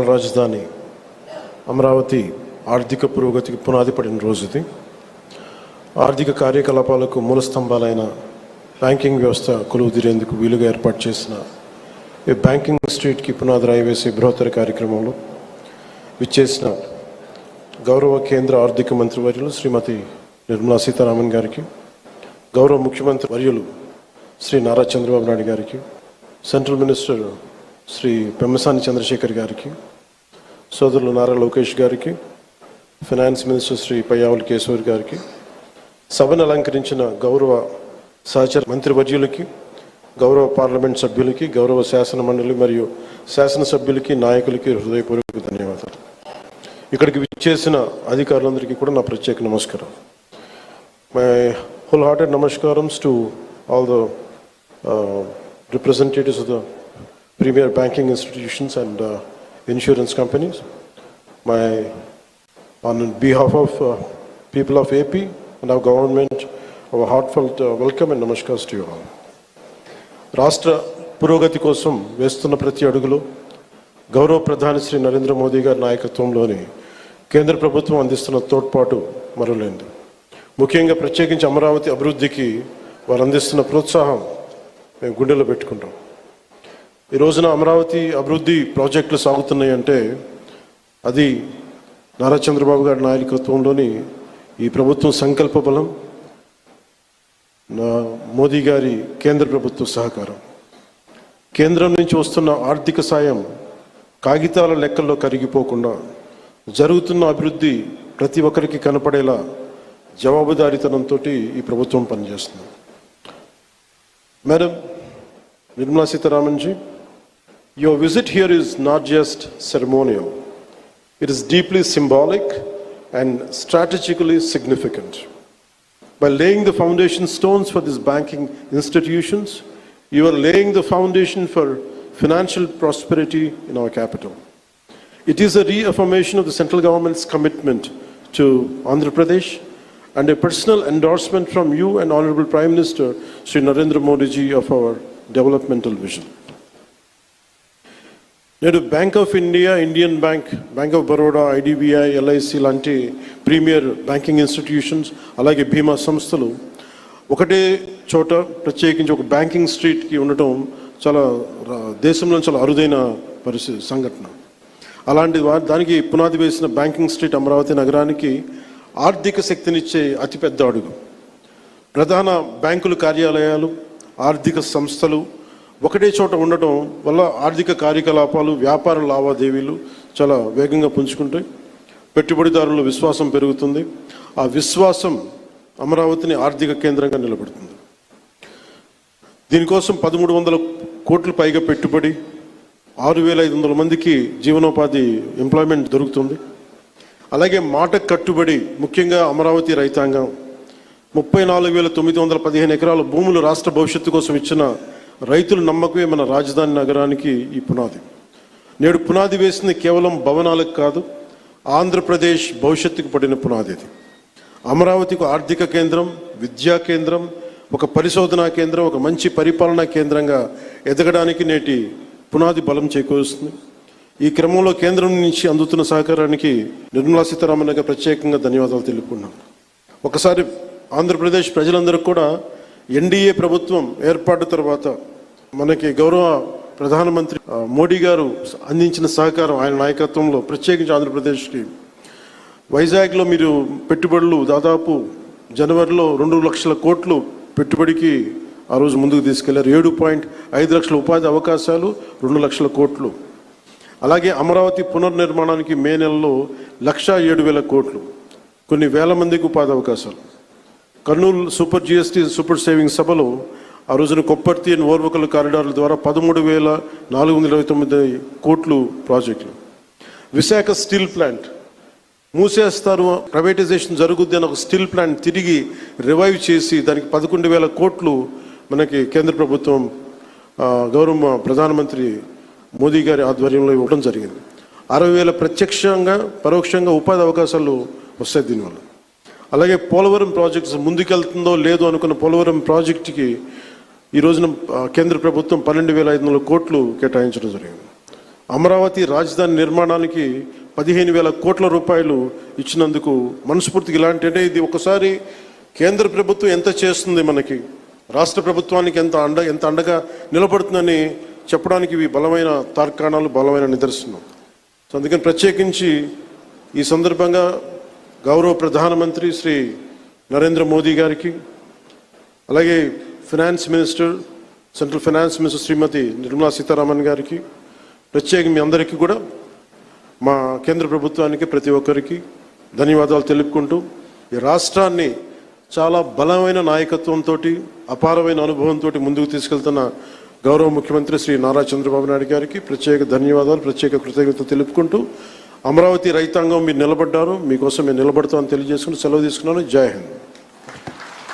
రాజధాని అమరావతి ఆర్థిక పురోగతికి పునాది పడిన రోజు ఇది. ఆర్థిక కార్యకలాపాలకు మూల స్తంభాలైన బ్యాంకింగ్ వ్యవస్థ కొలువుదీరేందుకు వీలుగా ఏర్పాటు చేసిన ఈ బ్యాంకింగ్ స్ట్రీట్కి పునాది రాయి వేసే బృహత్తర కార్యక్రమంలో విచ్చేసిన గౌరవ కేంద్ర ఆర్థిక మంత్రి వర్యులు శ్రీమతి నిర్మలా సీతారామన్ గారికి, గౌరవ ముఖ్యమంత్రి వర్యులు శ్రీ నారా చంద్రబాబు నాయుడు గారికి, సెంట్రల్ మినిస్టర్ శ్రీ పెమ్మసాని చంద్రశేఖర్ గారికి, సోదరులు నారా లోకేష్ గారికి, ఫైనాన్స్ మినిస్టర్ శ్రీ పయ్యావుల కేశవర్ గారికి, సభను అలంకరించిన గౌరవ సహచర మంత్రివర్యులకి, గౌరవ పార్లమెంట్ సభ్యులకి, గౌరవ శాసన మండలి మరియు శాసనసభ్యులకి, నాయకులకి హృదయపూర్వక ధన్యవాదాలు. ఇక్కడికి విచ్చేసిన అధికారులందరికీ కూడా నా ప్రత్యేక నమస్కారం. మై హోల్ హార్టెడ్ నమస్కారమ్స్ to all the representatives of the premier banking institutions and insurance companies. On behalf of people of AP and our government, our heartfelt welcome and namaskars to you all. రాష్ట్ర పురోగతి కోసం వేస్తున్న ప్రతి అడుగులో గౌరవ ప్రధాని శ్రీ నరేంద్ర మోదీ గారి నాయకత్వంలోని కేంద్ర ప్రభుత్వం అందిస్తున్న తోడ్పాటు మరువలేనిది. ముఖ్యంగా ప్రత్యేకించి అమరావతి అభివృద్ధికి వారు అందిస్తున్న ప్రోత్సాహం మేము గుండెలో పెట్టుకుంటాం. ఈ రోజున అమరావతి అభివృద్ధి ప్రాజెక్టులు సాగుతున్నాయి అంటే అది నారా చంద్రబాబు గారి నాయకత్వంలోని ఈ ప్రభుత్వం సంకల్ప బలం, మోదీ గారి కేంద్ర ప్రభుత్వ సహకారం. కేంద్రం నుంచి వస్తున్న ఆర్థిక సాయం కాగితాల లెక్కల్లో కరిగిపోకుండా జరుగుతున్న అభివృద్ధి ప్రతి ఒక్కరికి కనపడేలా జవాబుదారీతనంతో ఈ ప్రభుత్వం పనిచేస్తుంది. Madam Nirmala Sitharaman ji, your visit here is not just ceremonial. It is deeply symbolic and strategically significant. By laying the foundation stones for these banking institutions, you are laying the foundation for financial prosperity in our capital. It is a reaffirmation of the central government's commitment to Andhra Pradesh and a personal endorsement from you and Honorable Prime Minister Sri Narendra Modi ji of our developmental vision. నేడు bank of India, Indian bank, bank of Baroda, IDBI, LIC లాంటి premier banking institutions, అలాగే బీమా సంస్థలు ఒకటే చోట ప్రత్యేకించి ఒక banking స్ట్రీట్కి ఉండటం చాలా దేశంలో చాలా అరుదైన సంఘటన. అలాంటి దానికి పునాది వేసిన బ్యాంకింగ్ స్ట్రీట్ అమరావతి నగరానికి ఆర్థిక శక్తినిచ్చే అతిపెద్ద అడుగు. ప్రధాన బ్యాంకుల కార్యాలయాలు, ఆర్థిక సంస్థలు ఒకటే చోట ఉండటం వల్ల ఆర్థిక కార్యకలాపాలు, వ్యాపార లావాదేవీలు చాలా వేగంగా పుంజుకుంటాయి. పెట్టుబడిదారుల విశ్వాసం పెరుగుతుంది. ఆ విశ్వాసం అమరావతిని ఆర్థిక కేంద్రంగా నిలబెడుతుంది. దీనికోసం 1300 కోట్ల పైగా పెట్టుబడి, 6500 మందికి జీవనోపాధి ఎంప్లాయ్మెంట్ దొరుకుతుంది. అలాగే మాట కట్టుబడి ముఖ్యంగా అమరావతి రైతాంగం 34,915 ఎకరాల భూములు రాష్ట్ర భవిష్యత్తు కోసం ఇచ్చిన రైతుల నమ్మకమే మన రాజధాని నగరానికి ఈ పునాది. నేడు పునాది వేసింది కేవలం భవనాలకు కాదు, ఆంధ్రప్రదేశ్ భవిష్యత్తుకు పడిన పునాది ఇది. అమరావతికి ఆర్థిక కేంద్రం, విద్యా కేంద్రం, ఒక పరిశోధనా కేంద్రం, ఒక మంచి పరిపాలనా కేంద్రంగా ఎదగడానికి నేటి పునాది బలం చేకూరుస్తుంది. ఈ క్రమంలో కేంద్రం నుంచి అందుతున్న సహకారానికి నిర్మలా సీతారామన్ గారికి ప్రత్యేకంగా ధన్యవాదాలు తెలుపుకున్నాం. ఒకసారి ఆంధ్రప్రదేశ్ ప్రజలందరూ కూడా ఎన్డీఏ ప్రభుత్వం ఏర్పాటు తర్వాత మనకి గౌరవ ప్రధానమంత్రి మోడీ గారు అందించిన సహకారం, ఆయన నాయకత్వంలో ప్రత్యేకించి ఆంధ్రప్రదేశ్కి వైజాగ్లో మీరు పెట్టుబడులు దాదాపు జనవరిలో 2 లక్షల కోట్లు పెట్టుబడికి ఆ రోజు ముందుకు తీసుకెళ్లారు. 7.5 లక్షల ఉపాధి అవకాశాలు, 2 లక్షల కోట్లు. అలాగే అమరావతి పునర్నిర్మాణానికి మే నెలలో 1,07,000 కోట్లు, కొన్ని వేల మందికి ఉపాధి అవకాశాలు. Kurnool super GST super saving సభలో ఆ రోజున కొప్పర్తి అండ్ ఓర్వకల్ కారిడార్ల ద్వారా 13,429 కోట్లు ప్రాజెక్టులు. విశాఖ స్టీల్ ప్లాంట్ మూసేస్తారు, ప్రైవేటైజేషన్ జరుగుద్ది అని ఒక స్టీల్ ప్లాంట్ తిరిగి రివైవ్ చేసి దానికి 11,000 కోట్లు మనకి కేంద్ర ప్రభుత్వం గౌరవ ప్రధానమంత్రి మోదీ గారి ఆధ్వర్యంలో ఇవ్వడం జరిగింది. 60,000 ప్రత్యక్షంగా పరోక్షంగా ఉపాధి అవకాశాలు వస్తాయి దీనివల్ల. అలాగే పోలవరం ప్రాజెక్ట్స్ ముందుకెళ్తుందో లేదో అనుకున్న పోలవరం ప్రాజెక్టుకి ఈ రోజున కేంద్ర ప్రభుత్వం 12,500 కోట్లు కేటాయించడం జరిగింది. అమరావతి రాజధాని నిర్మాణానికి 15,000 కోట్ల రూపాయలు ఇచ్చినందుకు మనస్ఫూర్తిగా ఇలాంటి, అంటే ఇది ఒకసారి కేంద్ర ప్రభుత్వం ఎంత చేస్తుంది మనకి, రాష్ట్ర ప్రభుత్వానికి ఎంత అండగా నిలబడుతుందని చెప్పడానికి ఇవి బలమైన తార్కాణాలు, బలమైన నిదర్శనం. సో అందుకని ప్రత్యేకించి ఈ సందర్భంగా గౌరవ ప్రధానమంత్రి శ్రీ నరేంద్ర మోదీ గారికి, అలాగే సెంట్రల్ ఫైనాన్స్ మినిస్టర్ శ్రీమతి నిర్మలా సీతారామన్ గారికి, ప్రత్యేకంగా మీ అందరికీ కూడా, మా కేంద్ర ప్రభుత్వానికి, ప్రతి ఒక్కరికి ధన్యవాదాలు తెలుపుకుంటూ, ఈ రాష్ట్రాన్ని చాలా బలమైన నాయకత్వంతో, అపారమైన అనుభవంతో ముందుకు తీసుకెళ్తున్న గౌరవ ముఖ్యమంత్రి శ్రీ నారా చంద్రబాబు నాయుడు గారికి ప్రత్యేక ధన్యవాదాలు, ప్రత్యేక కృతజ్ఞతలు తెలుపుకుంటూ, అమరావతి రైతాంగం మీరు నిలబడ్డారు, మీకోసం మేము నిలబడతామని తెలియజేసుకుంటూ సెలవు తీసుకున్నాను. జై హింద్.